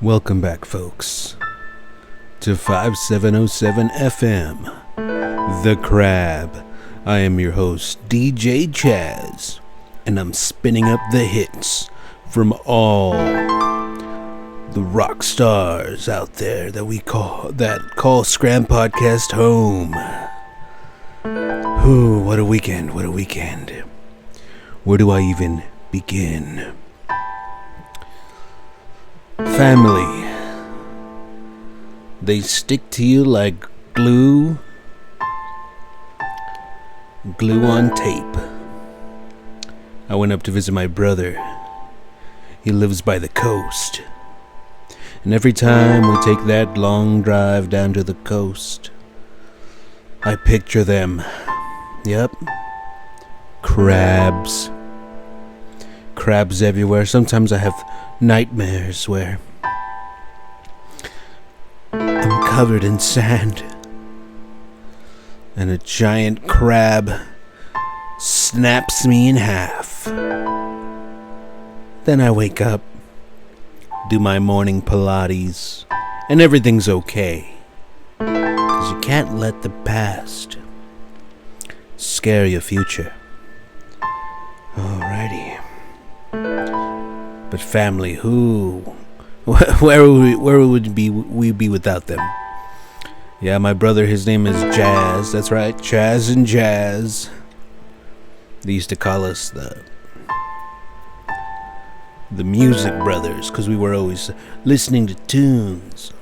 Welcome back, folks, to 5707 FM, The Crab. I am your host, DJ Chaz, and I'm spinning up the hits from all the rock stars out there that call Scram Podcast home. Ooh, what a weekend, what a weekend. Where do I even begin? Family. They stick to you like glue on tape. I went up to visit my brother. He lives by the coast. And every time we take that long drive down to the coast, I picture them. Yep. Crabs. Crabs everywhere. Sometimes I have nightmares where I'm covered in sand and a giant crab snaps me in half. Then I wake up, do my morning Pilates, and everything's okay. 'Cause you can't let the past scare your future. Alrighty. But family, where would we be without them? Yeah, my brother, his name is Jazz. That's right, Chaz and Jazz. They used to call us the Music Brothers, because we were always listening to tunes,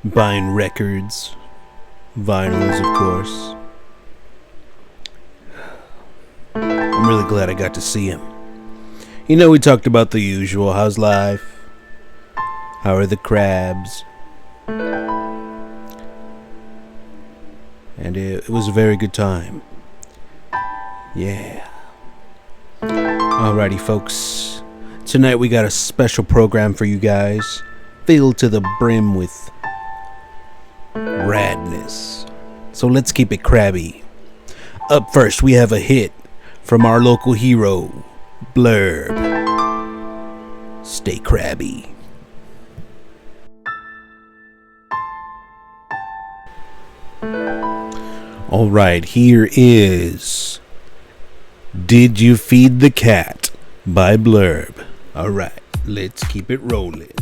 buying records, vinyls, of course. I'm really glad I got to see him. You know, we talked about the usual. How's life? How are the crabs? And it was a very good time. Yeah. Alrighty, folks. Tonight we got a special program for you guys, filled to the brim with radness. So let's keep it crabby. Up first, we have a hit from our local hero, Blurb. Stay crabby. Alright, here is Did You Feed the Cat by Blurb. Alright, let's keep it rolling.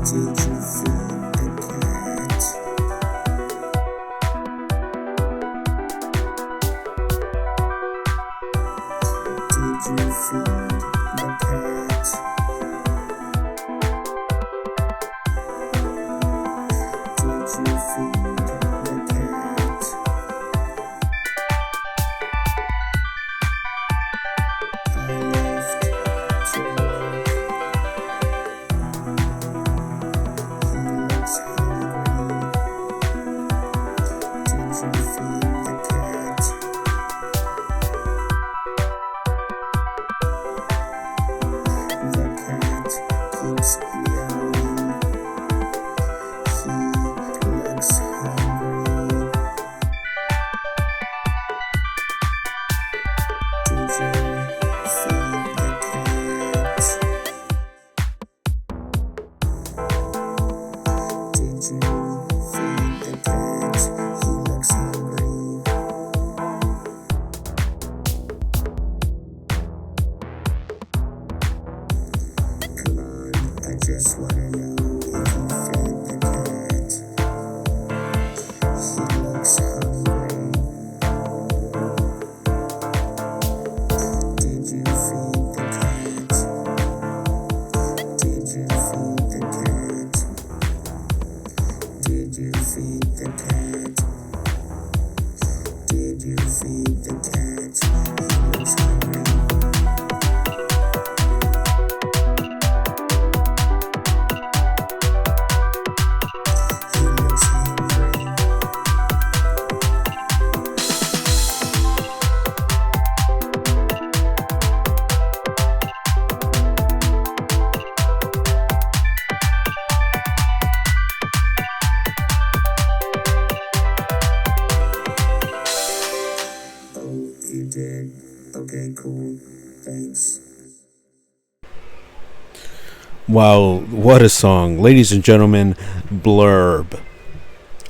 Did you feed the cat? Did you feed the cat? Did you feed the cat? I left to work. He looks hungry. Did you feed the cat? The cat keeps meowing. He looks hungry. Did you feed the cat? Did you feed the cat? He looks hungry. Come on, I just wanna know if you fed the cat. He looks hungry. Did you feed the cat? Did you feed the cat? Did you feed the cat? Did you feed the cat? He looks hungry. He looks hungry. Okay, cool. Thanks. Wow, what a song. Ladies and gentlemen, Blurb.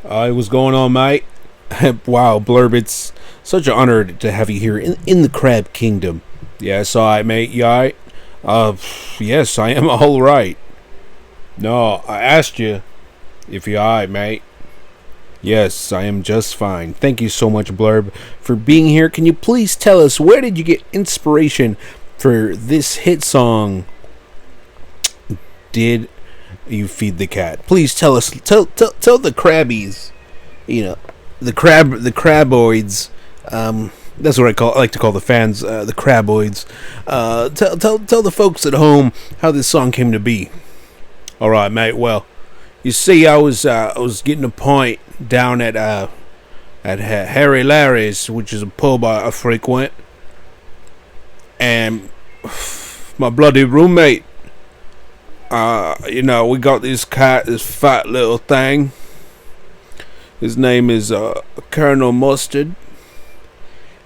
What's going on, mate? Wow, Blurb, it's such an honor to have you here in the Crab Kingdom. Yes, alright, mate, you alright? Yes, I am alright. No, I asked you if you alright, mate. Yes, I am just fine. Thank you so much, Blurb, for being here. Can you please tell us, where did you get inspiration for this hit song, Did You Feed the Cat? Please tell us, tell the crabbies, the craboids, that's what I like to call the fans, the craboids. Tell the folks at home how this song came to be. All right, mate. Well, you see, I was getting a pint down at Harry Larry's, which is a pub I frequent, and my bloody roommate, we got this cat, this fat little thing. His name is Colonel Mustard,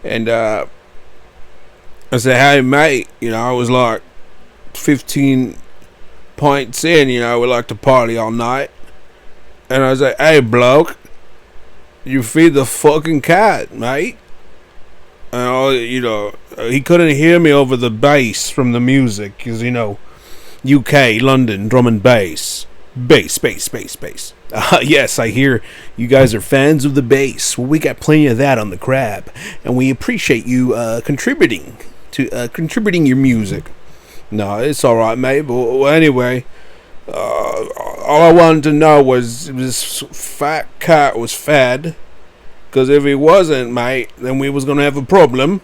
and I said, "Hey, mate, I was like 15 pints in, we like to party all night." And I was like, "Hey, bloke, you feed the fucking cat, mate." And, he couldn't hear me over the bass from the music, because, UK, London, drum and bass. Bass. Yes, I hear you guys are fans of the bass. Well, we got plenty of that on the Crab, and we appreciate you contributing your music. No, it's all right, mate. But anyway, all I wanted to know was if this fat cat was fed. Because if he wasn't, mate, then we was gonna have a problem.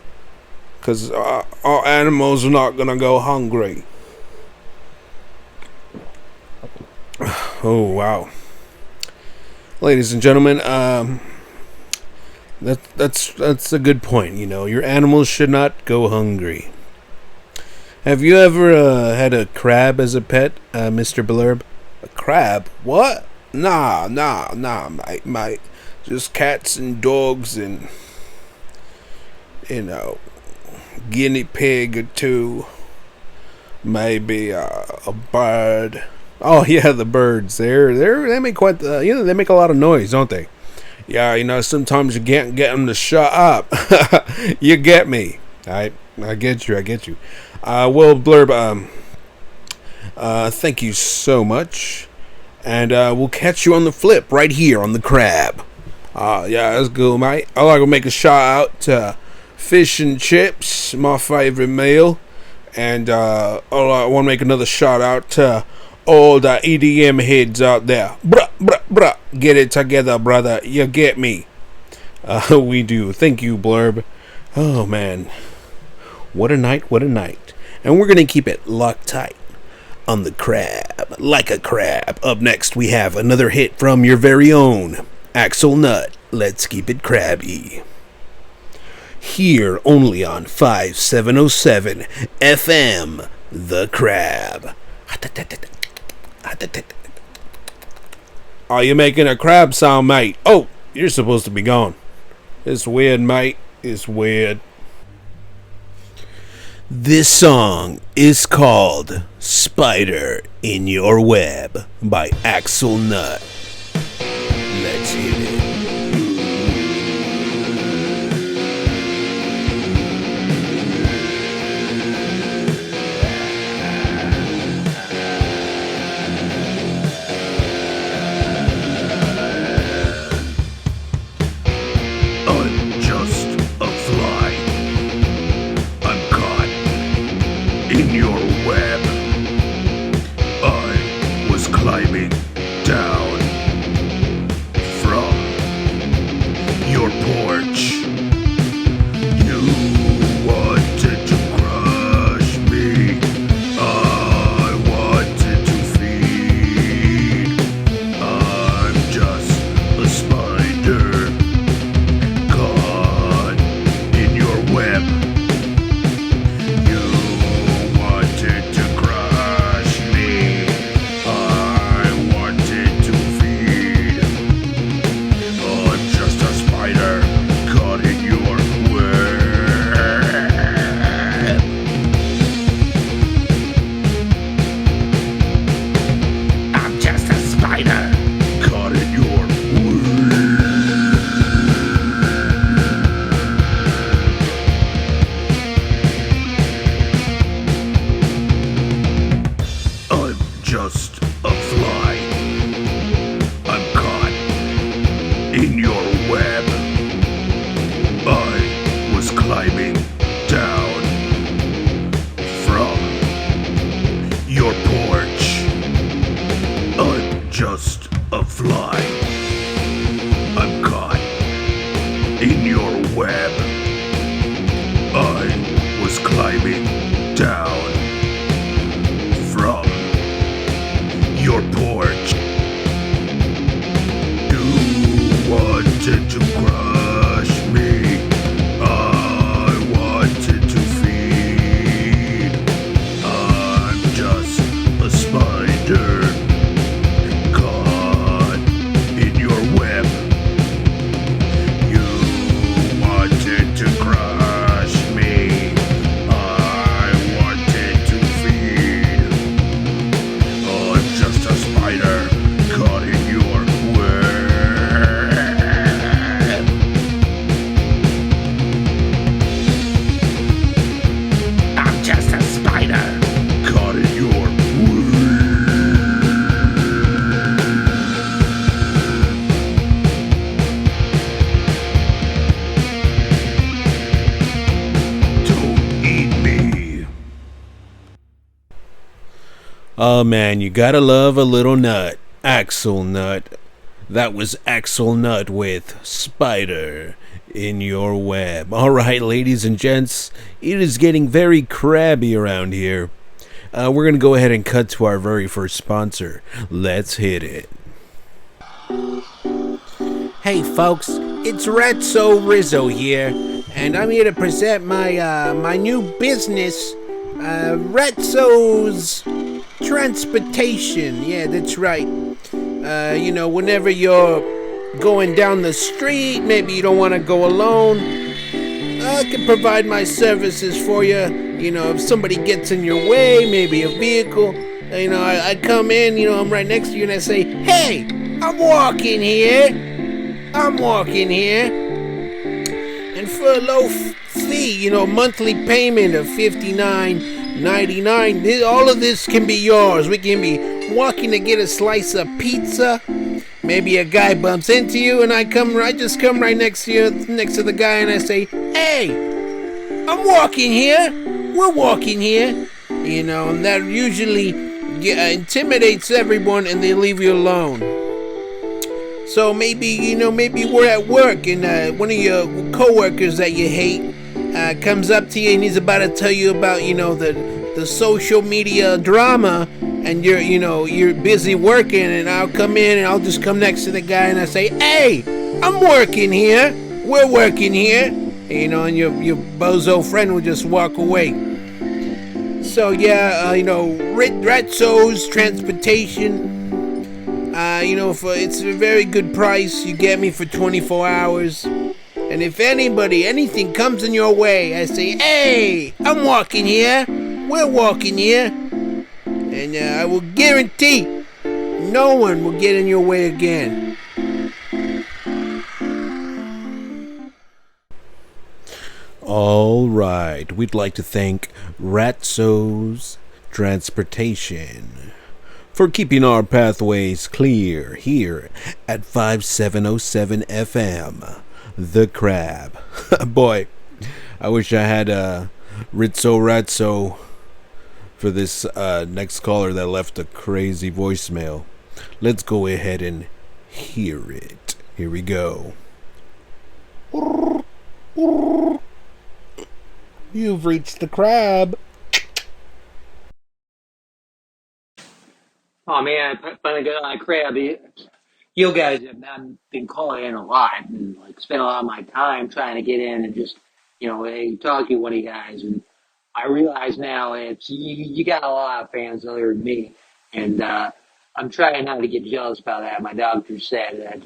Because our animals are not gonna go hungry. Oh wow, ladies and gentlemen, that's a good point. Your animals should not go hungry. Have you ever had a crab as a pet, Mr. Blurb? A crab? What? Nah, mate. Just cats and dogs and guinea pig or two. Maybe a bird. Oh yeah, the birds. They make quite they make a lot of noise, don't they? Yeah, sometimes you can't get them to shut up. You get me. I get you. Well, Blurb, thank you so much, and we'll catch you on the flip right here on the Crab. Yeah, that's good, mate. I'd like to make a shout out to fish and chips, my favorite meal, and I want to make another shout out to all the EDM heads out there. Bruh. Get it together, brother. You get me. We do. Thank you, Blurb. Oh, man. What a night. And we're going to keep it locked tight on the Crab. Like a crab. Up next, we have another hit from your very own Axel Nut. Let's keep it crabby. Here only on 5707 FM, The Crab. Are you making a crab sound, mate? Oh, you're supposed to be gone. It's weird, mate. It's weird. This song is called Spider in Your Web by Axel Nut. Let's hit it. Climbing down from your porch. You wanted to crush me. I wanted to feed. I'm just a spider caught in your web. You wanted to crush me. I wanted to feed. I'm just a spider caught in your web. in your web. I was climbing down from your porch. I'm just a fly. I'm caught in your web. I was climbing down from your porch. You wanted to crush me. I wanted to feed. I'm just a spider caught in your web. You wanted to crush me. I wanted to feed. I'm just a spider caught in your web. I'm just a spider caught in your web. Don't eat me. Oh man, you gotta love a little nut. Axel Nut. That was Axel Nut with Spider in Your Web. Alright, ladies and gents, it is getting very crabby around here. We're gonna go ahead and cut to our very first sponsor. Let's hit it. Hey folks, it's Retso Rizzo here, and I'm here to present my new business, Retso's Transportation. Yeah, that's right. Whenever you're going down the street, maybe you don't want to go alone, I can provide my services for you. If somebody gets in your way, maybe a vehicle, I come in, I'm right next to you and I say, hey, I'm walking here. And for a low fee, monthly payment of $59.99, all of this can be yours. We can be walking to get a slice of pizza. Maybe a guy bumps into you and I just come right next to you, next to the guy, and I say, hey, I'm walking here. We're walking here. And that usually intimidates everyone and they leave you alone. So maybe we're at work and one of your coworkers that you hate comes up to you and he's about to tell you about, the social media drama, and you're busy working, and I'll come in and I'll just come next to the guy and I say, hey, I'm working here. We're working here. And your bozo friend will just walk away. So yeah, Retso's Transportation. It's a very good price. You get me for 24 hours. And if anything comes in your way, I say, hey, I'm walking here. We're walking here. And I will guarantee no one will get in your way again. All right. We'd like to thank Retso's Transportation for keeping our pathways clear here at 5707 FM, The Crab. Boy, I wish I had Retso for this next caller that left a crazy voicemail. Let's go ahead and hear it. Here we go. You've reached the Crab. Oh man, finally got on Crab. You guys have been calling in a lot and spent a lot of my time trying to get in and just talk to one of you guys. And I realize now it's you got a lot of fans other than me, and I'm trying not to get jealous about that. My doctor said that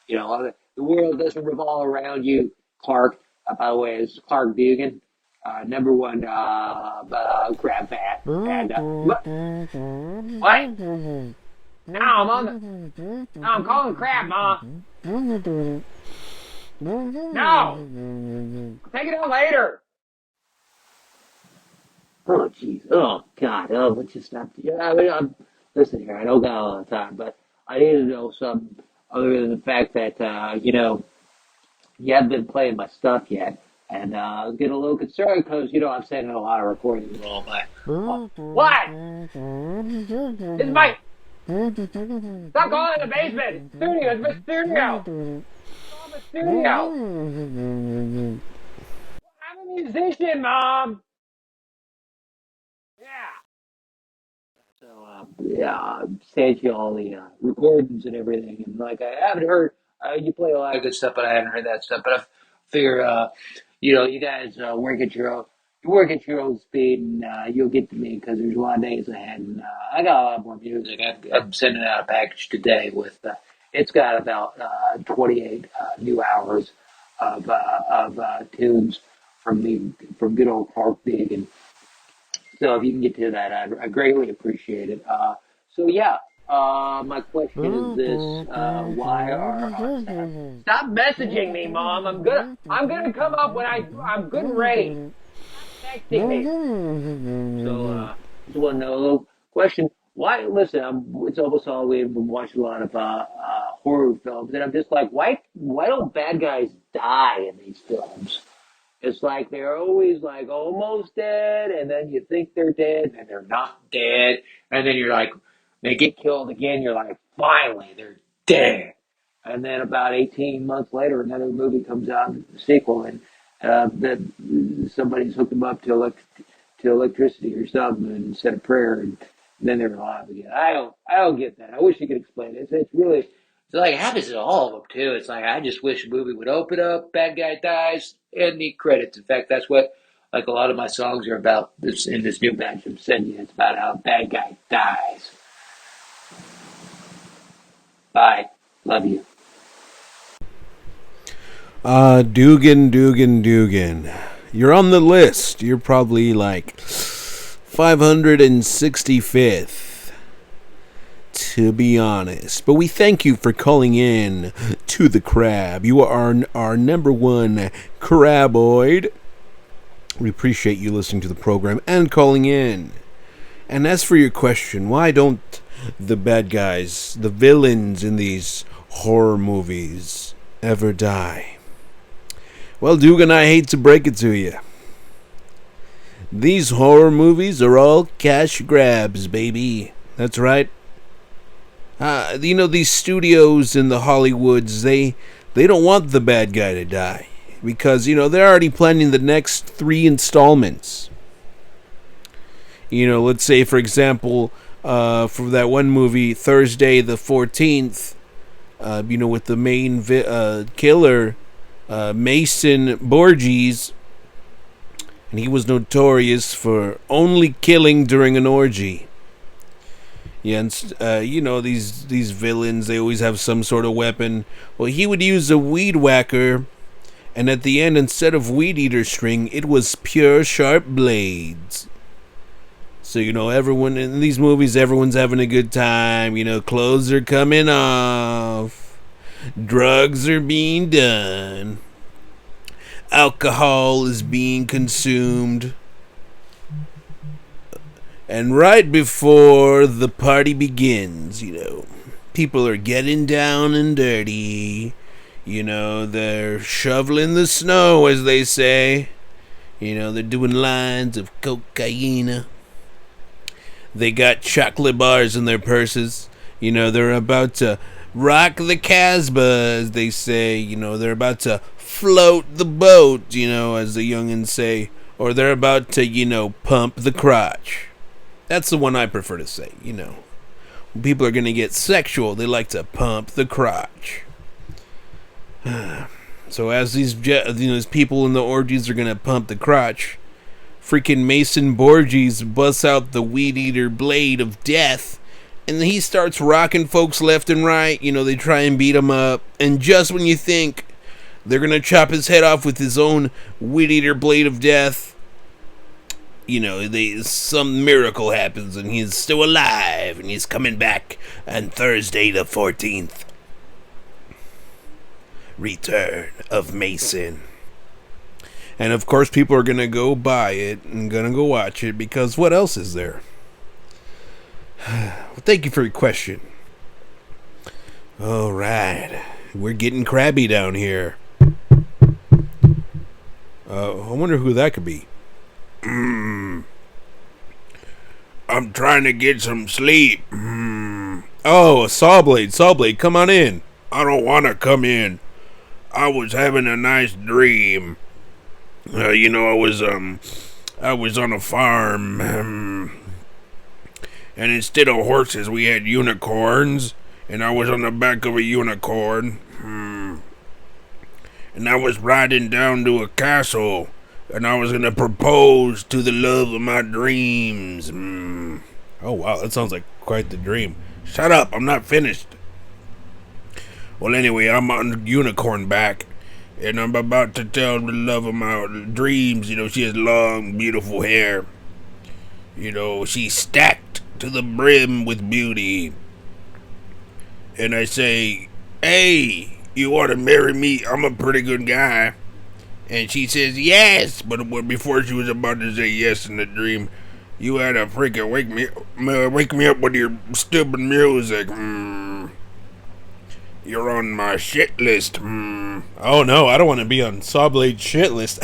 the world doesn't revolve around you, Clark. By the way, it's Clark Dugan. Number one crab fan. And what? Now I'm calling crab, Ma. No, take it out later. Oh jeez. Oh God. Let's just stop. Yeah, listen here. I don't got all the time, but I need to know something. other than the fact that you haven't been playing my stuff yet, and I was getting a little concerned because I'm sending a lot of recordings and all, but what? This is my stop calling it the basement. It's studio. It's my studio. I'm a studio. I'm a musician, Mom. Yeah. So yeah, sent you all the recordings and everything, and like I haven't heard. You play a lot of good stuff, but I haven't heard that stuff. But I figure, you guys work at your own speed, and you'll get to me because there's a lot of days ahead, and I got a lot more music. I'm sending out a package today with. It's got about 28 new hours of tunes from good old Park Big, and so if you can get to that, I greatly appreciate it. So yeah, my question is this: why are stop messaging me, Mom? I'm gonna come up when I'm good and ready. Texting me. So just want to know a little question. Why? Listen, it's almost all we've been watching a lot of horror films, and I'm just like, why don't bad guys die in these films? It's like they're always like almost dead, and then you think they're dead, and they're not dead, and then you're like, they get killed again. You're like, finally, they're dead. And then about 18 months later, another movie comes out, the sequel, and that somebody's hooked them up to electricity or something and said a prayer, and then they're alive again. I don't get that. I wish you could explain it. It's really, it's like it happens to all of them too. It's like I just wish a movie would open up, bad guy dies, and need credits. In fact, that's what like a lot of my songs are about. This in this new batch I'm sending you. It's about how a bad guy dies. Bye. Love you. Dugan. You're on the list. You're probably like 565th, to be honest. But we thank you for calling in to the Crab. You are our number one craboid. We appreciate you listening to the program and calling in. And as for your question, why don't the bad guys, the villains in these horror movies, ever die? Well, Dugan, I hate to break it to you. These horror movies are all cash grabs, baby. That's right. These studios in the Hollywoods, they don't want the bad guy to die. Because, they're already planning the next 3 installments. Let's say, for example, for that one movie, Thursday the 14th, with the main killer, Mason Borges, and he was notorious for only killing during an orgy. Yeah, and these villains, they always have some sort of weapon. Well, he would use a weed whacker, and at the end, instead of weed eater string, it was pure sharp blades. So, everyone in these movies, everyone's having a good time. Clothes are coming off. Drugs are being done. Alcohol is being consumed. And right before the party begins, people are getting down and dirty. They're shoveling the snow, as they say. They're doing lines of cocaine. They got chocolate bars in their purses. They're about to rock the Casbah, as they say. They're about to float the boat, as the youngins say. Or they're about to, pump the crotch. That's the one I prefer to say, When people are going to get sexual, they like to pump the crotch. So as these people in the orgies are going to pump the crotch, freaking Mason Borges busts out the weed eater blade of death, and he starts rocking folks left and right. They try and beat him up, and just when you think they're gonna chop his head off with his own weed eater blade of death, some miracle happens, and he's still alive, and he's coming back on Thursday the 14th. Return of Mason. And of course, people are going to go buy it and going to go watch it, because what else is there? Well, thank you for your question. All right. We're getting crabby down here. I wonder who that could be. I'm trying to get some sleep. Oh, Sawblade. Sawblade, come on in. I don't want to come in. I was having a nice dream. I was on a farm, and instead of horses, we had unicorns, and I was on the back of a unicorn, and I was riding down to a castle, and I was gonna propose to the love of my dreams. Oh, wow, that sounds like quite the dream. Shut up, I'm not finished. Well, anyway, I'm on unicorn back, and I'm about to tell the love of my dreams. She has long, beautiful hair. She's stacked to the brim with beauty. And I say, hey, you want to marry me? I'm a pretty good guy. And she says, yes. But before she was about to say yes in the dream, you had to freaking wake me up with your stupid music. You're on my shit list. Oh, no, I don't want to be on Sawblade's shit list.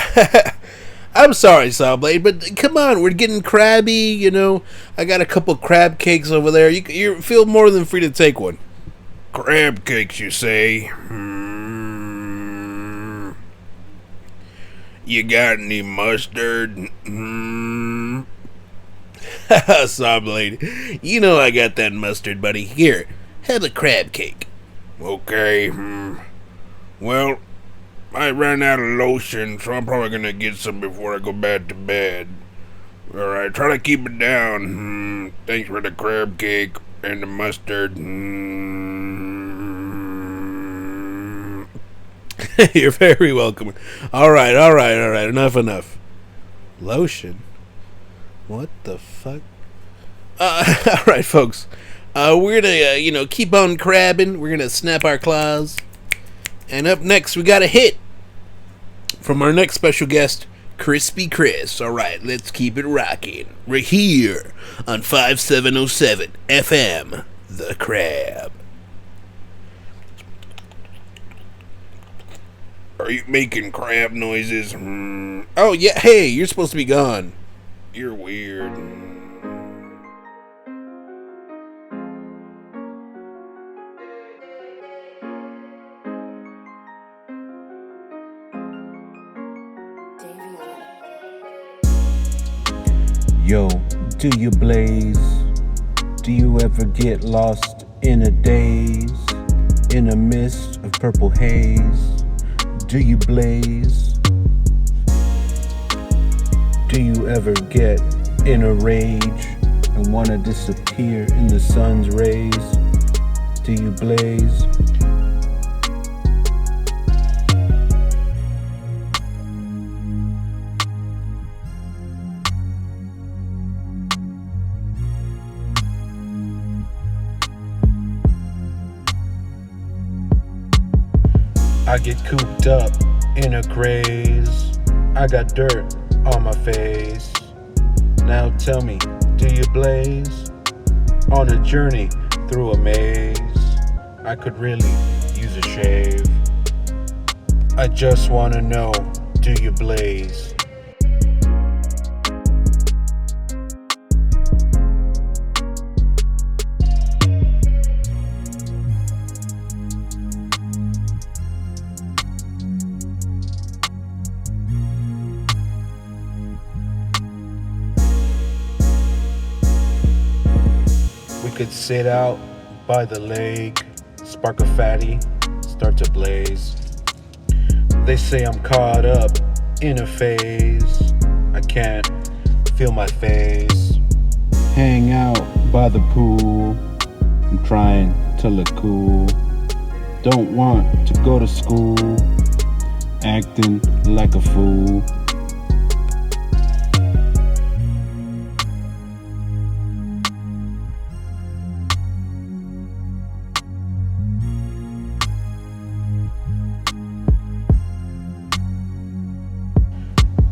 I'm sorry, Sawblade, but come on, we're getting crabby, I got a couple crab cakes over there. You feel more than free to take one. Crab cakes, you say? You got any mustard? Sawblade, I got that mustard, buddy. Here, have a crab cake. Okay. Well, I ran out of lotion, so I'm probably gonna get some before I go back to bed. Alright, try to keep it down. Thanks for the crab cake and the mustard. You're very welcome. All right. Enough. Lotion? What the fuck? All right, folks. We're gonna, keep on crabbing. We're gonna snap our claws. And up next, we got a hit from our next special guest, Crispy Chris. All right, let's keep it rocking. We're here on 5707 FM, The Crab. Are you making crab noises? Oh, yeah. Hey, you're supposed to be gone. You're weird. Yo, do you blaze? Do you ever get lost in a daze? In a mist of purple haze? Do you blaze? Do you ever get in a rage and wanna disappear in the sun's rays? Do you blaze? I get cooped up in a craze. I got dirt on my face. Now tell me, do you blaze? On a journey through a maze, I could really use a shave. I just wanna know, do you blaze? Could sit out by the lake, spark a fatty, start to blaze. They say I'm caught up in a phase, I can't feel my face. Hang out by the pool, I'm trying to look cool. Don't want to go to school, acting like a fool.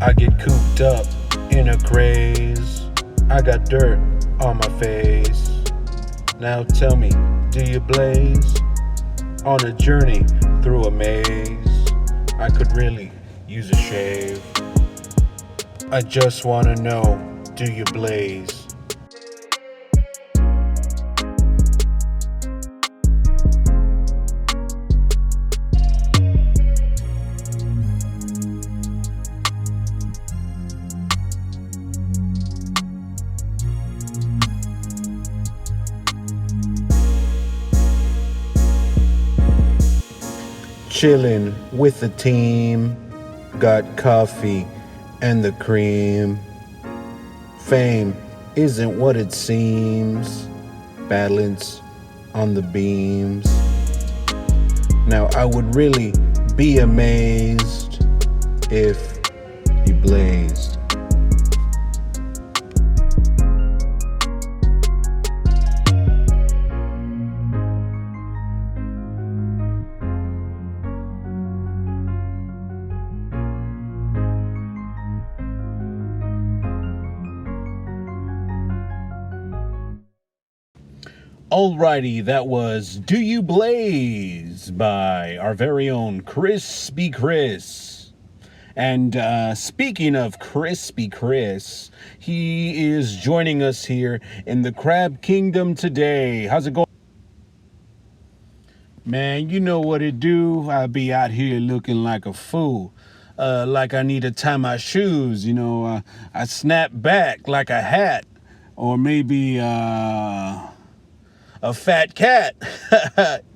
I get cooped up in a craze. I got dirt on my face. Now tell me, do you blaze? On a journey through a maze, I could really use a shave. I just wanna know, do you blaze? Chillin' with the team, got coffee and the cream. Fame isn't what it seems, balance on the beams. Now I would really be amazed if you blazed. Alrighty, that was Do You Blaze by our very own Crispy Chris. And speaking of Crispy Chris, he is joining us here in the Crab Kingdom today. How's it going? Man, you know what it do. I be out here looking like a fool. Like I need to tie my shoes, I snap back like a hat. Or maybe, a fat cat.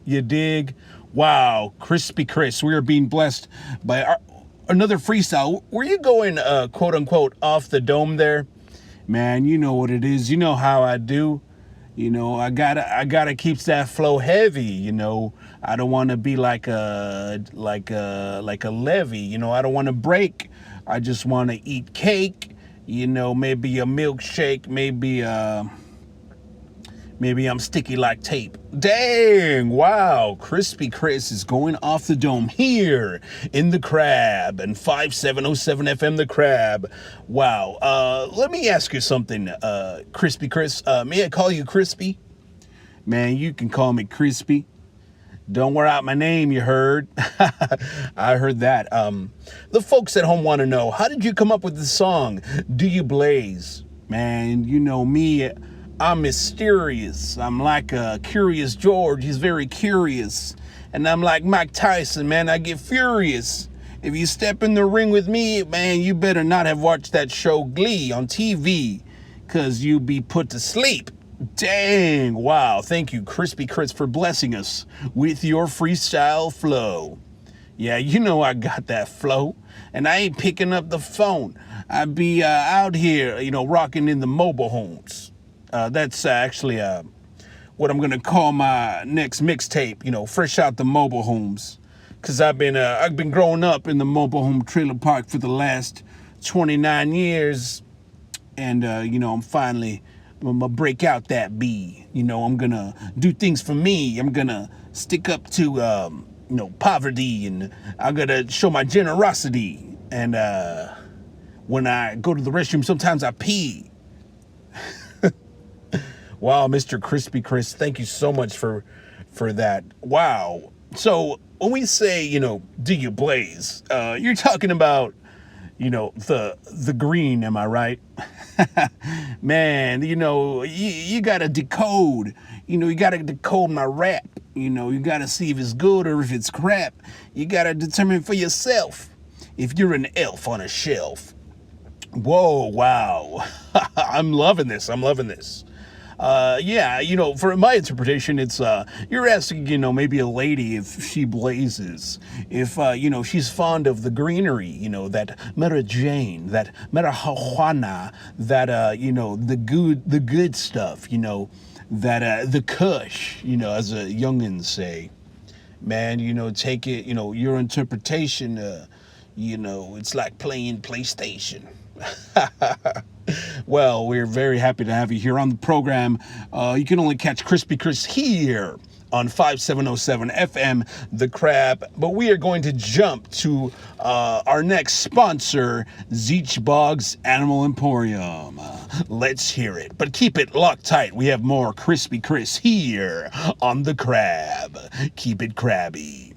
You dig? Wow, Crispy Chris, we are being blessed by another freestyle. Were you going quote unquote off the dome there? Man, you know what it is. You know how I do. I gotta keep that flow heavy. I don't want to be like a levee. I don't want to break. I just want to eat cake. Maybe a milkshake. Maybe I'm sticky like tape. Dang, wow. Crispy Chris is going off the dome here in the Crab and 5707 FM the Crab. Wow. Let me ask you something, Crispy Chris. May I call you Crispy? Man, you can call me Crispy. Don't wear out my name, you heard? I heard that. The folks at home want to know, how did you come up with the song, Do You Blaze? Man, you know me, I'm mysterious. I'm like a Curious George. He's very curious. And I'm like Mike Tyson, man. I get furious. If you step in the ring with me, man, you better not have watched that show Glee on TV, because you be put to sleep. Dang, wow. Thank you, Crispy Chris, for blessing us with your freestyle flow. Yeah, I got that flow, and I ain't picking up the phone. I be out here, rocking in the mobile homes. That's actually what I'm gonna call my next mixtape. Fresh out the mobile homes, cause I've been growing up in the mobile home trailer park for the last 29 years, and I'm gonna break out that bee. I'm gonna do things for me. I'm gonna stick up to poverty, and I'm gonna show my generosity. And when I go to the restroom, sometimes I pee. Wow, Mr. Crispy Chris, thank you so much for that. Wow. So when we say, do you blaze, you're talking about, the green, am I right? Man, you gotta decode, you gotta decode my rap. You gotta see if it's good or if it's crap. You gotta determine for yourself if you're an elf on a shelf. Whoa, wow. I'm loving this. For my interpretation, it's, you're asking, maybe a lady if she blazes, if, she's fond of the greenery, that Mara Jane, that marijuana, that, the good stuff, that, the kush, as a youngin say. Man, take it, your interpretation, it's like playing PlayStation. Well, we're very happy to have you here on the program. You can only catch Crispy Chris here on 5707 FM, The Crab. But we are going to jump to our next sponsor, Zeech Boggs Animal Emporium. Let's hear it. But keep it locked tight. We have more Crispy Chris here on The Crab. Keep it crabby.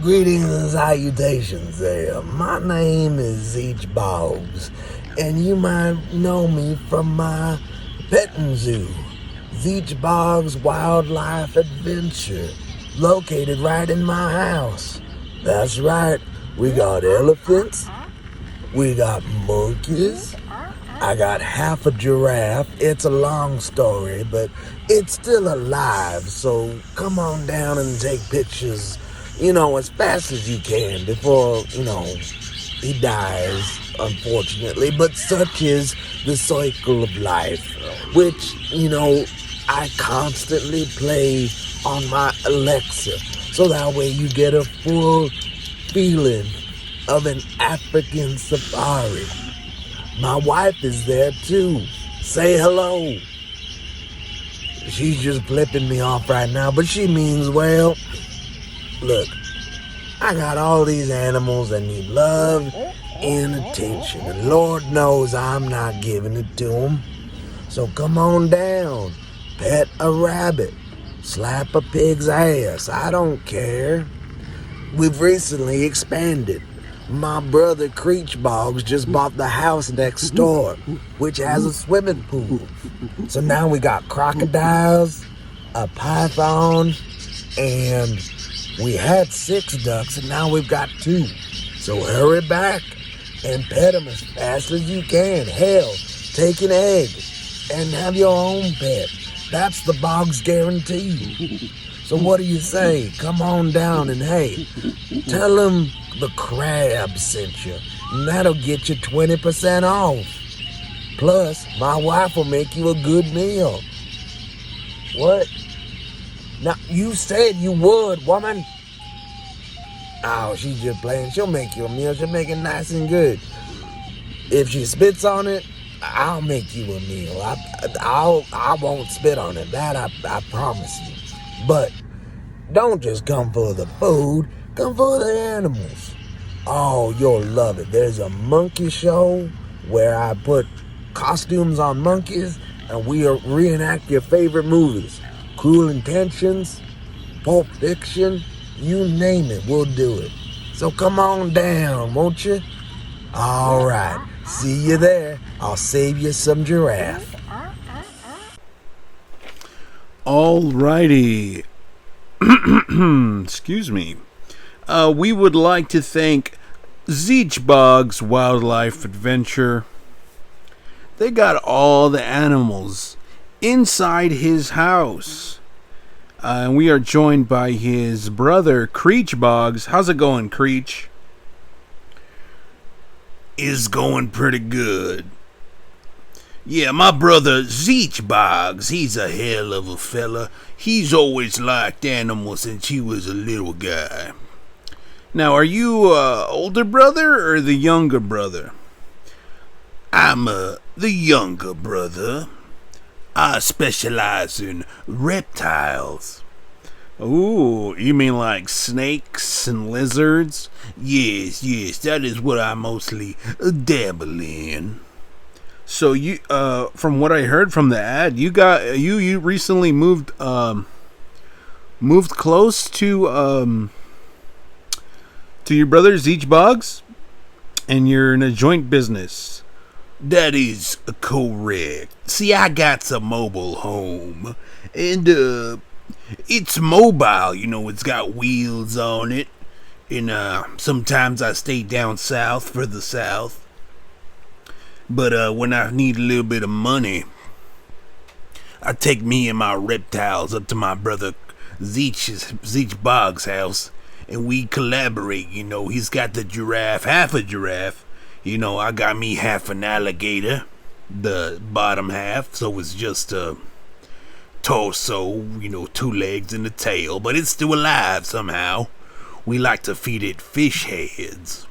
Greetings and salutations there. My name is Zeech Boggs, and you might know me from my petting zoo, Zeech Boggs Wildlife Adventure, located right in my house. That's right, we got elephants, we got monkeys, I got half a giraffe. It's a long story, but it's still alive, so come on down and take pictures, as fast as you can before, he dies, unfortunately. But such is the cycle of life, which, I constantly play on my Alexa, so that way you get a full feeling of an African safari. My wife is there too. Say hello. She's just flipping me off right now, but she means well. Look, I got all these animals that need love and attention, and Lord knows I'm not giving it to them. So come on down, pet a rabbit, slap a pig's ass, I don't care. We've recently expanded. My brother Creech Boggs just bought the house next door, which has a swimming pool. So now we got crocodiles, a python, and we had 6 ducks, and now we've got 2. So hurry back and pet them as fast as you can. Hell, take an egg and have your own pet. That's the Boggs guarantee. So what do you say? Come on down and hey, tell them the Crab sent you, and that'll get you 20% off. Plus, my wife will make you a good meal. What? Now, you said you would, woman. Oh, she's just playing. She'll make you a meal. She'll make it nice and good. If she spits on it, I'll make you a meal. I won't spit on it. That I promise you. But don't just come for the food. Come for the animals. Oh, you'll love it. There's a monkey show where I put costumes on monkeys and we reenact your favorite movies. Cruel Intentions, Pulp Fiction, you name it, we'll do it. So come on down, won't you? All right, see you there. I'll save you some giraffe. Alrighty. Excuse me. We would like to thank Zeech Boggs Wildlife Adventure. They got all the animals inside his house. And we are joined by his brother, Creech Boggs. How's it going, Creech? Is going pretty good. Yeah, my brother Zeech Boggs, he's a hell of a fella. He's always liked animals since he was a little guy. Now, are you older brother or the younger brother? I'm the younger brother. I specialize in reptiles. Ooh, you mean like snakes and lizards? Yes, that is what I mostly dabble in. So you, from what I heard from the ad, you recently moved close to your brother Zeech Boggs, and you're in a joint business. That is correct. See, I got a mobile home, and it's mobile, it's got wheels on it, and sometimes I stay down south for the south, but when I need a little bit of money, I take me and my reptiles up to my brother Zeech Boggs' house, and we collaborate, he's got the giraffe, half a giraffe, I got me half an alligator, the bottom half, so it's just a torso, 2 legs and a tail, but it's still alive somehow. We like to feed it fish heads.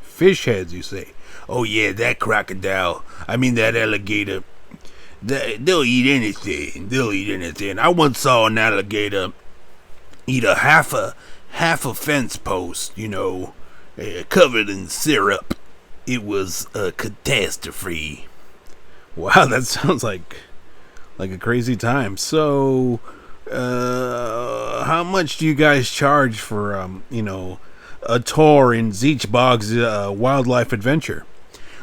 Fish heads, you say? Oh yeah, that alligator, They'll eat anything. They'll eat anything. I once saw an alligator eat a half a fence post, covered in syrup. It was a catastrophe. Wow, that sounds like a crazy time. So, how much do you guys charge for a tour in Zeech Bog's wildlife adventure?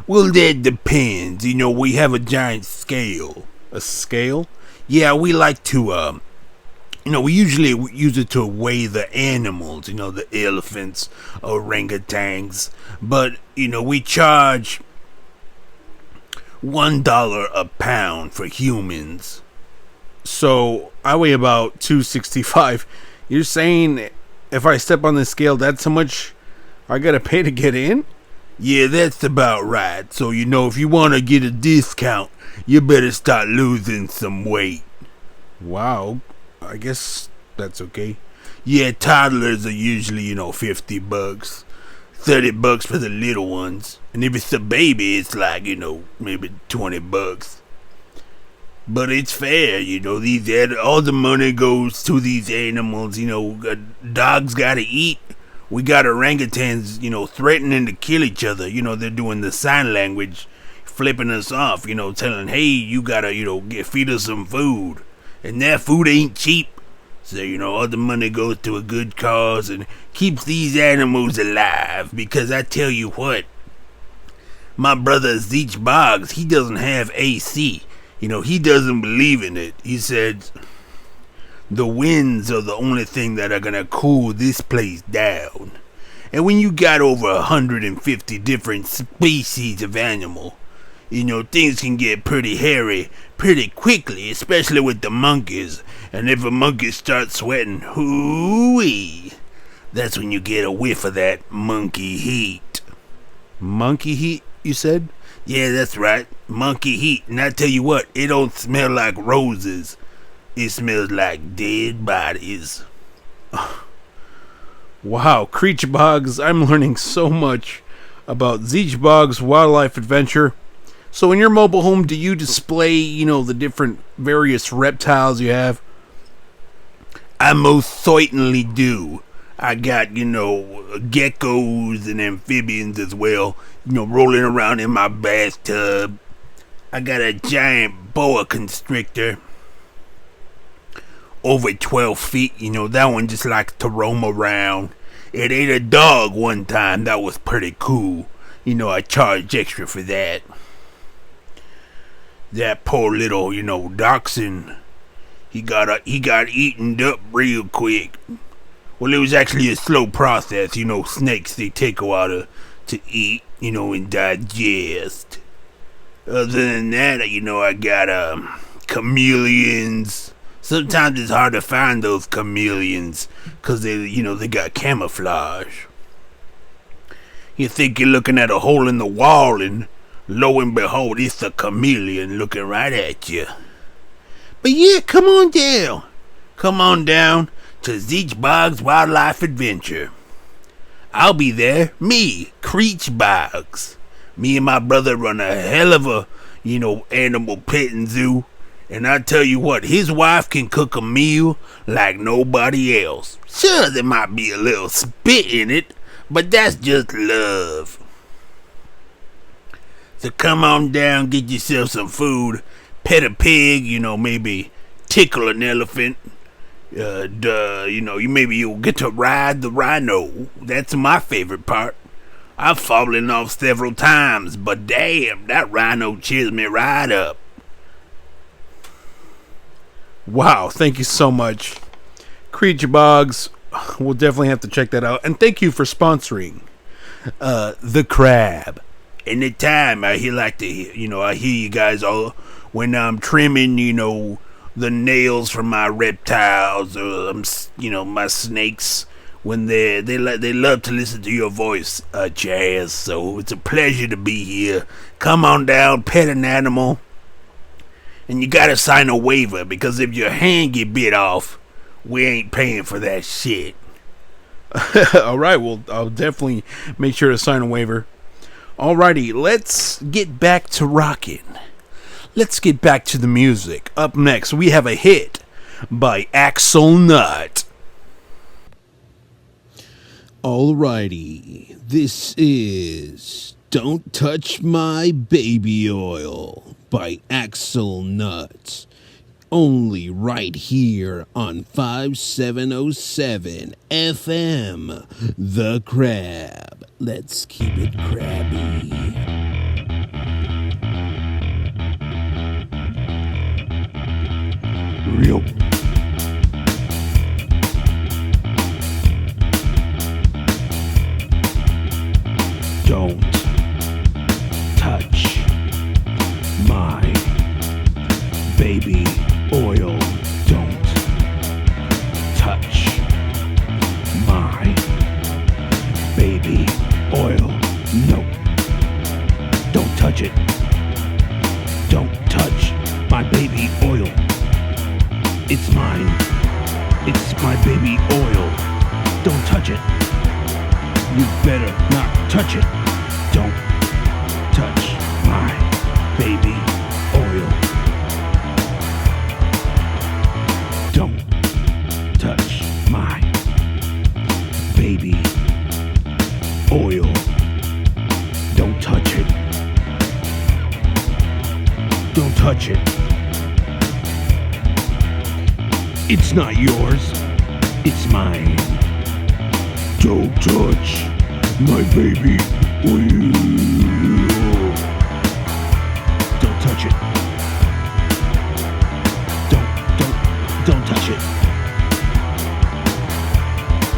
Well, that depends. We have a giant scale. A scale? Yeah, we like to, we usually use it to weigh the animals, the elephants, orangutans. But, we charge $1 a pound for humans. So, I weigh about 265. You're saying if I step on the scale, that's how much I gotta pay to get in? Yeah, that's about right. So, if you want to get a discount, you better start losing some weight. Wow, I guess that's okay. Yeah, toddlers are usually, $50. $30 for the little ones. And if it's a baby, it's like, maybe $20. But it's fair, all the money goes to these animals, dogs gotta eat. We got orangutans, threatening to kill each other. They're doing the sign language, flipping us off, telling, hey, you gotta, feed us some food. And that food ain't cheap. So, all the money goes to a good cause and keeps these animals alive. Because I tell you what, my brother Zeech Boggs, he doesn't have AC. He doesn't believe in it. He said, the winds are the only thing that are gonna cool this place down. And when you got over 150 different species of animal, things can get pretty hairy pretty quickly, especially with the monkeys. And if a monkey starts sweating, hoo-wee, that's when you get a whiff of that monkey heat. Monkey heat, you said? Yeah, that's right. Monkey heat. And I tell you what, it don't smell like roses. It smells like dead bodies. Wow, Creech Boggs, I'm learning so much about Zeech Bog's wildlife adventure. So in your mobile home, do you display, the different various reptiles you have? I most certainly do. I got, geckos and amphibians as well, rolling around in my bathtub. I got a giant boa constrictor. Over 12 feet, that one just likes to roam around. It ate a dog one time. That was pretty cool. I charged extra for that. That poor little, dachshund, he got eaten up real quick. Well, it was actually a slow process. Snakes, they take a while to eat, and digest. Other than that, I got chameleons. Sometimes it's hard to find those chameleons because they got camouflage. You think you're looking at a hole in the wall, and lo and behold, it's a chameleon looking right at you. But yeah, come on down. Come on down to Zeech Bog's Wildlife Adventure. I'll be there. Me, Creech Boggs. Me and my brother run a hell of a, animal petting zoo. And I tell you what, his wife can cook a meal like nobody else. Sure, there might be a little spit in it, but that's just love. So come on down, get yourself some food, pet a pig, maybe tickle an elephant. You'll get to ride the rhino. That's my favorite part. I've fallen off several times, but damn, that rhino cheers me right up. Wow, thank you so much. Creech Boggs, we'll definitely have to check that out. And thank you for sponsoring The Crab. Anytime I hear you guys all when I'm trimming, the nails from my reptiles or my snakes, when they love to listen to your voice, Jazz. So it's a pleasure to be here. Come on down, pet an animal. And you gotta sign a waiver, because if your hand get bit off, we ain't paying for that shit. Alright, well, I'll definitely make sure to sign a waiver. Alrighty, let's get back to rocking. Let's get back to the music. Up next, we have a hit by Axel Nut. Alrighty, this is Don't Touch My Baby Oil by Axel Nut. Only right here on 5707 FM, The Crab. Let's keep it crabby. Real. Don't touch my baby oil. Don't touch my baby oil. No. Don't touch it. Don't touch my baby oil. It's mine. It's my baby oil. Don't touch it. You better not touch it. Don't touch my baby oil. Don't touch my baby oil. Don't touch it. Don't touch it. It's not yours. It's mine. Don't touch my baby oil. Don't touch it. Don't touch it.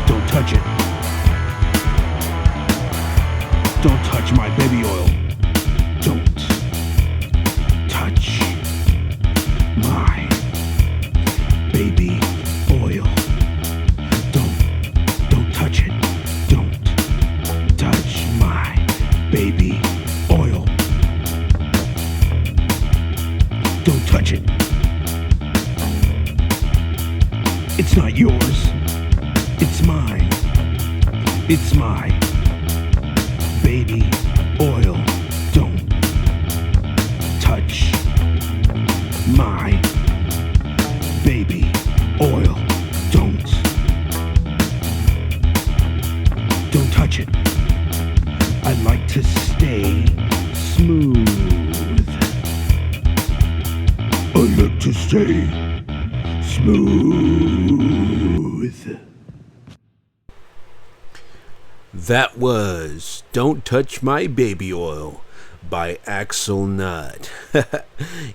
Don't touch it. Don't touch my baby oil. Don't touch my baby oil. Don't touch it. Don't touch my baby oil. Don't touch it. It's not yours. It's mine. It's my baby oil. Don't touch my baby oil. Don't touch it. I like to stay smooth. I like to stay smooth. That was Don't Touch My Baby Oil by Axel Nut.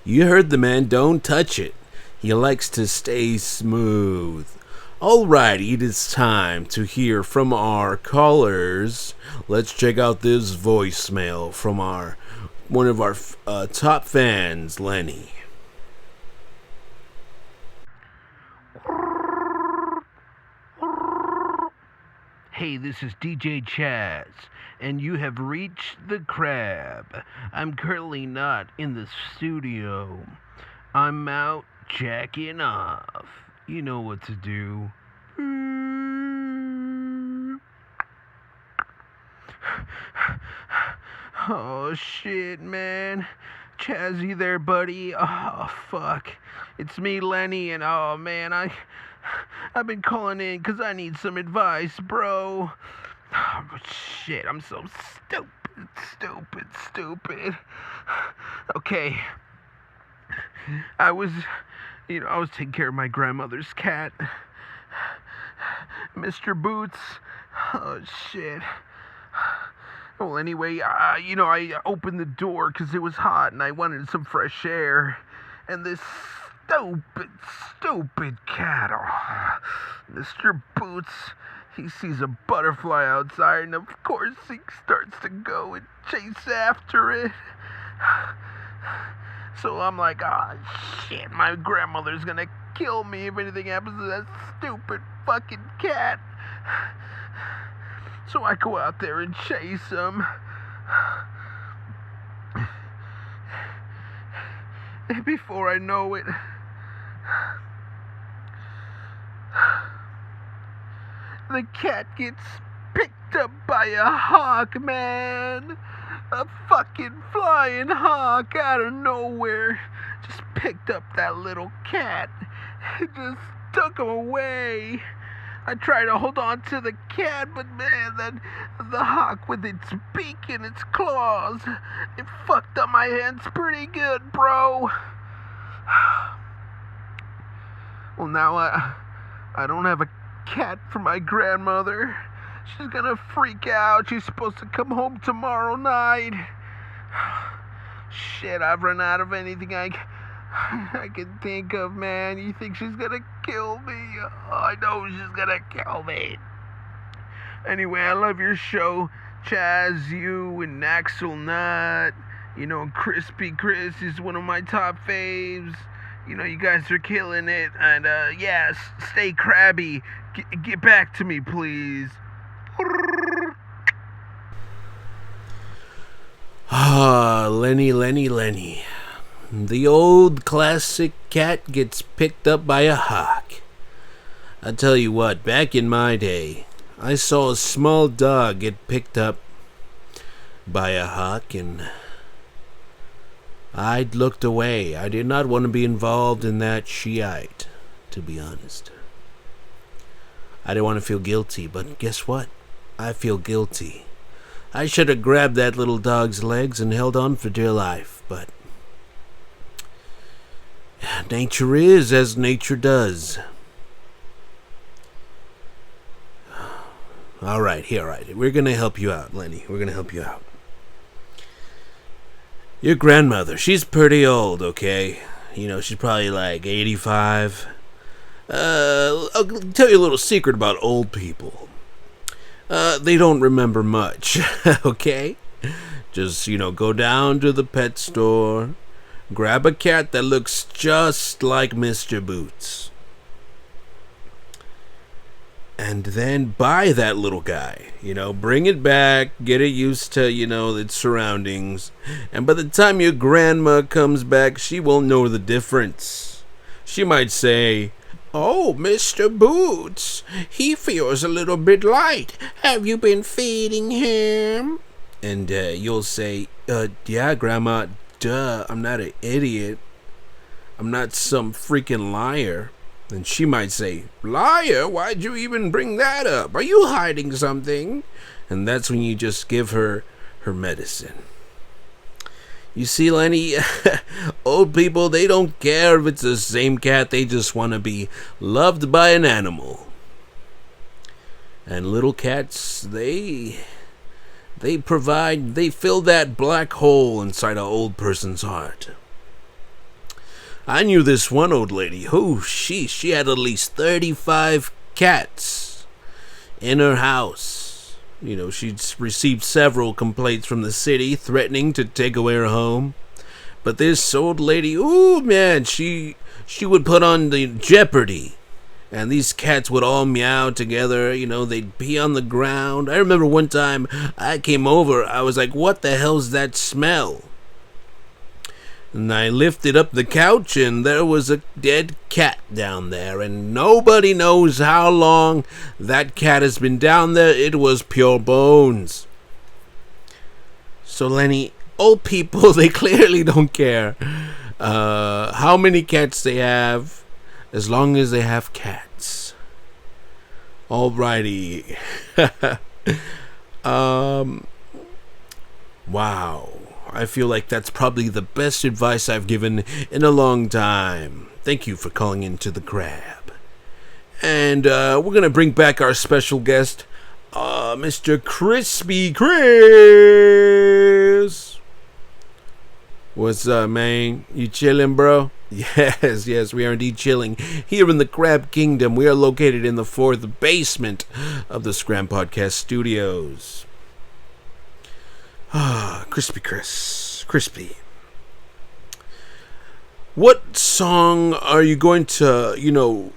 You heard the man, don't touch it. He likes to stay smooth. Alrighty, it is time to hear from our callers. Let's check out this voicemail from one of our top fans, Lenny. Hey, this is DJ Chaz, and you have reached the Crab. I'm currently not in the studio. I'm out jacking off. You know what to do. Oh, shit, man. Chazzy there, buddy. Oh, fuck. It's me, Lenny, and oh, man, I've been calling in because I need some advice, bro. Oh, shit, I'm so stupid. Okay. I was taking care of my grandmother's cat, Mr. Boots. Oh, shit. Well, anyway, I opened the door because it was hot and I wanted some fresh air. And this stupid cat, Mr. Boots, he sees a butterfly outside and of course he starts to go and chase after it. So I'm like, shit, my grandmother's gonna kill me if anything happens to that stupid fucking cat. So I go out there and chase him. And before I know it, the cat gets picked up by a hawk, man. A fucking flying hawk out of nowhere just picked up that little cat and just took him away. I tried to hold on to the cat, but man, the hawk with its beak and its claws, it fucked up my hands pretty good, bro. Well, now I don't have a cat for my grandmother. She's gonna freak out. She's supposed to come home tomorrow night. Shit, I've run out of anything I can think of, man. You think she's gonna kill me? Oh, I know she's gonna kill me. Anyway, I love your show, Chaz, you, and Axel Nut. You know, Crispy Chris is one of my top faves. You know, you guys are killing it. And, yeah, stay crabby. Get back to me, please. Ah, Lenny. The old classic cat gets picked up by a hawk. I tell you what, back in my day, I saw a small dog get picked up by a hawk, and I'd looked away. I did not want to be involved in that Shiite, to be honest. I didn't want to feel guilty, but guess what? I feel guilty. I should have grabbed that little dog's legs and held on for dear life, but nature is as nature does. All right. We're going to help you out, Lenny. We're going to help you out. Your grandmother, she's pretty old, okay? You know, she's probably like 85. I'll tell you a little secret about old people. They don't remember much, okay? Just, go down to the pet store, grab a cat that looks just like Mr. Boots, and then buy that little guy. Bring it back, get it used to, its surroundings, and by the time your grandma comes back, she won't know the difference. She might say, "Oh, Mr. Boots, he feels a little bit light. Have you been feeding him?" And you'll say, "Yeah, Grandma, duh, I'm not an idiot. I'm not some freaking liar." And she might say, "Liar? Why'd you even bring that up? Are you hiding something?" And that's when you just give her her medicine. You see, Lenny, old people, they don't care if it's the same cat. They just want to be loved by an animal. And little cats, they fill that black hole inside an old person's heart. I knew this one old lady. She had at least 35 cats in her house. She'd received several complaints from the city threatening to take away her home. But this old lady, ooh man, she would put on the Jeopardy. And these cats would all meow together, they'd pee on the ground. I remember one time I came over, I was like, "What the hell's that smell?" And I lifted up the couch, and there was a dead cat down there. And nobody knows how long that cat has been down there. It was pure bones. So, Lenny, old people, they clearly don't care how many cats they have, as long as they have cats. Alrighty. Wow. I feel like that's probably the best advice I've given in a long time. Thank you for calling into the Crab. And we're going to bring back our special guest, Mr. Crispy Chris. What's up, man? You chilling, bro? Yes, we are indeed chilling. Here in the Crab Kingdom, we are located in the 4th basement of the Scram Podcast Studios. Crispy Chris. Crispy. What song are you going to,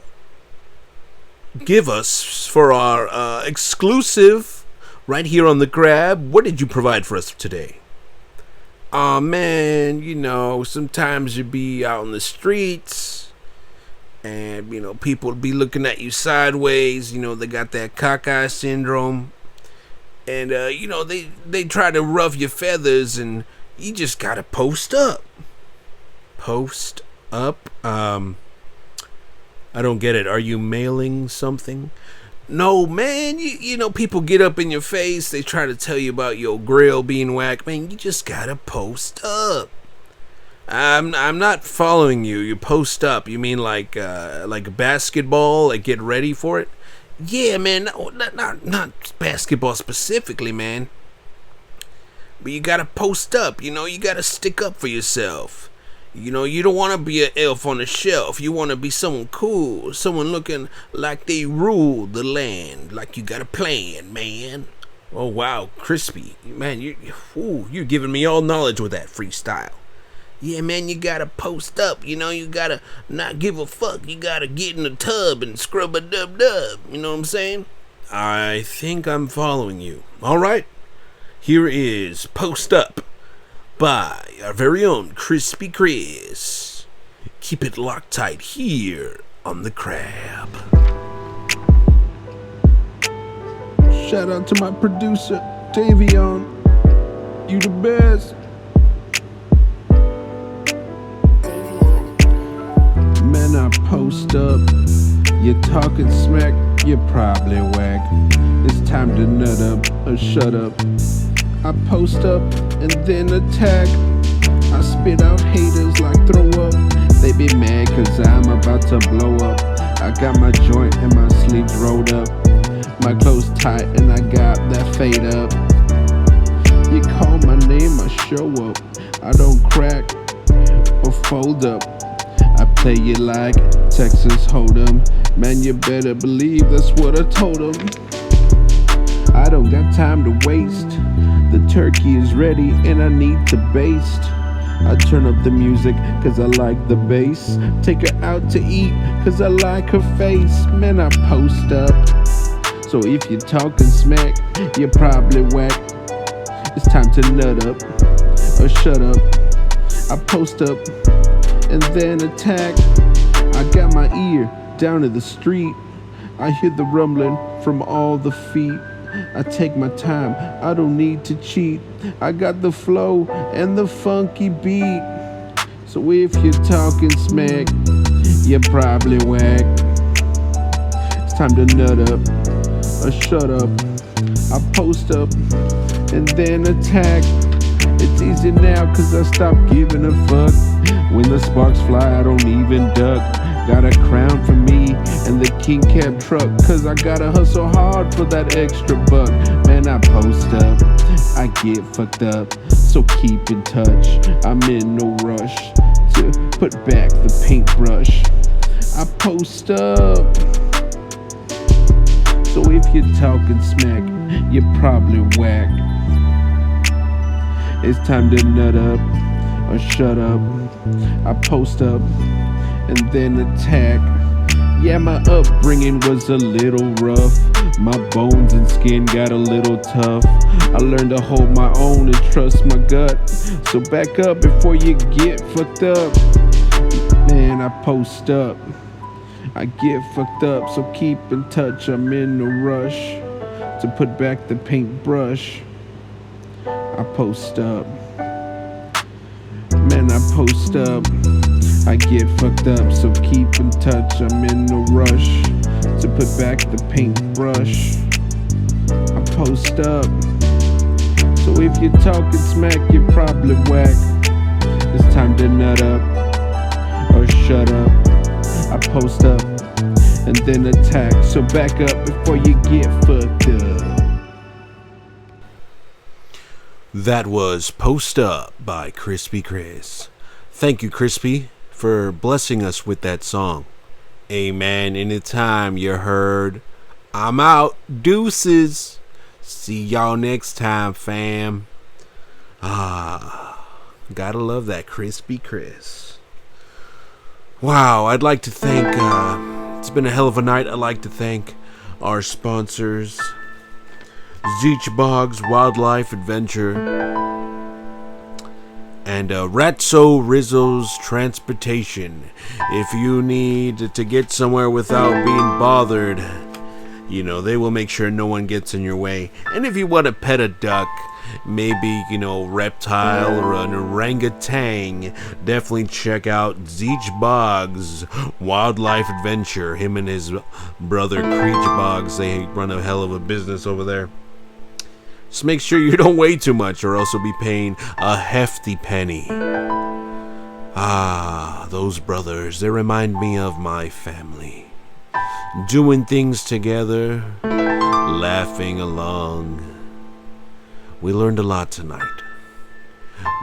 give us for our exclusive right here on the Crab? What did you provide for us today? Aw, man, sometimes you be out in the streets and, people be looking at you sideways. They got that cockeye syndrome. And they try to ruff your feathers, and you just gotta post up. Post up? I don't get it. Are you mailing something? No, man. You know, people get up in your face. They try to tell you about your grill being whack. Man, you just gotta post up. I'm not following you. You post up. You mean like basketball? Like get ready for it? Yeah, man. No, not basketball specifically, man. But you gotta post up. You know, you gotta stick up for yourself. You know, you don't want to be an elf on the shelf. You want to be someone cool, someone looking like they rule the land, like you got a plan, man. Oh wow, Crispy, man, you're giving me all knowledge with that freestyle. Yeah, man, you gotta post up. You know, you gotta not give a fuck. You gotta get in the tub and scrub a dub. You know what I'm saying? I think I'm following you. All right, here is Post Up by our very own Crispy Chris. Keep it locked tight here on The Crab. Shout out to my producer, Davion. You the best. Man, I post up. You're talking smack, you're probably whack. It's time to nut up or shut up. I post up and then attack. I spit out haters like throw up. They be mad cause I'm about to blow up. I got my joint and my sleeves rolled up. My clothes tight and I got that fade up. You call my name, I show up. I don't crack or fold up. I play you like Texas Hold'em. Man, you better believe that's what I told 'em. I don't got time to waste. The turkey is ready and I need to baste. I turn up the music cause I like the bass. Take her out to eat cause I like her face. Man, I post up. So if you're talking smack, you're probably whack. It's time to nut up or shut up. I post up and then attack. I got my ear down to the street. I hear the rumbling from all the feet. I take my time, I don't need to cheat. I got the flow and the funky beat. So if you're talking smack, you're probably whack. It's time to nut up or shut up. I post up and then attack. It's easy now cause I stopped giving a fuck. When the sparks fly, I don't even duck. Got a crown for me and the king cab truck, cause I gotta hustle hard for that extra buck. Man, I post up, I get fucked up, so keep in touch. I'm in no rush to put back the paintbrush. I post up. So if you're talking smack, you're probably whack. It's time to nut up or shut up. I post up and then attack. Yeah, my upbringing was a little rough. My bones and skin got a little tough. I learned to hold my own and trust my gut. So back up before you get fucked up. Man, I post up. I get fucked up, so keep in touch. I'm in no rush to put back the paintbrush. I post up. Man, I post up. I get fucked up, so keep in touch. I'm in no rush to put back the paintbrush. I post up. So if you're talking smack, you're probably whack. It's time to nut up or shut up. I post up and then attack. So back up before you get fucked up. That was Post Up by Crispy Chris. Thank you, Crispy, for blessing us with that song. Amen. Anytime you heard. I'm out. Deuces. See y'all next time, fam. Gotta love that Crispy Chris. Wow, I'd like to thank, it's been a hell of a night. I'd like to thank our sponsors, Zeech Boggs Wildlife Adventure, and Ratso Rizzo's Transportation. If you need to get somewhere without being bothered, They will make sure no one gets in your way. And if you want to pet a duck, maybe, reptile or an orangutan, definitely check out Zeech Boggs Wildlife Adventure. Him and his brother Creech Boggs, they run a hell of a business over there. Just make sure you don't weigh too much, or else you'll be paying a hefty penny. Ah, those brothers, they remind me of my family. Doing things together, laughing along. We learned a lot tonight.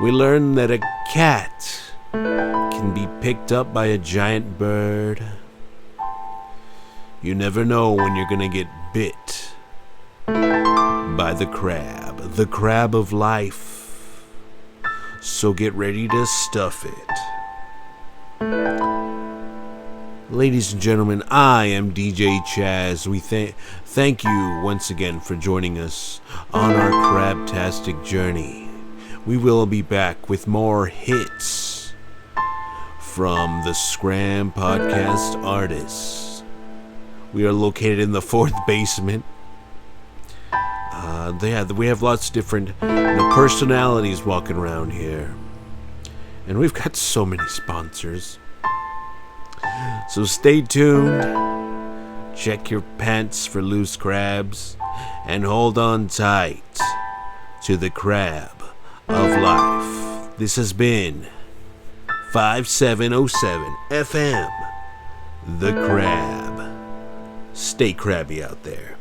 We learned that a cat can be picked up by a giant bird. You never know when you're gonna get bit by the crab of life. So get ready to stuff it. Ladies and gentlemen, I am DJ Chaz. We thank you once again for joining us on our crabtastic journey. We will be back with more hits from the Scram Podcast artists. We are located in the 4th basement. We have lots of different personalities walking around here. And we've got so many sponsors. So stay tuned, check your pants for loose crabs, and hold on tight to the crab of life. This has been 5707 FM, The Crab. Stay crabby out there.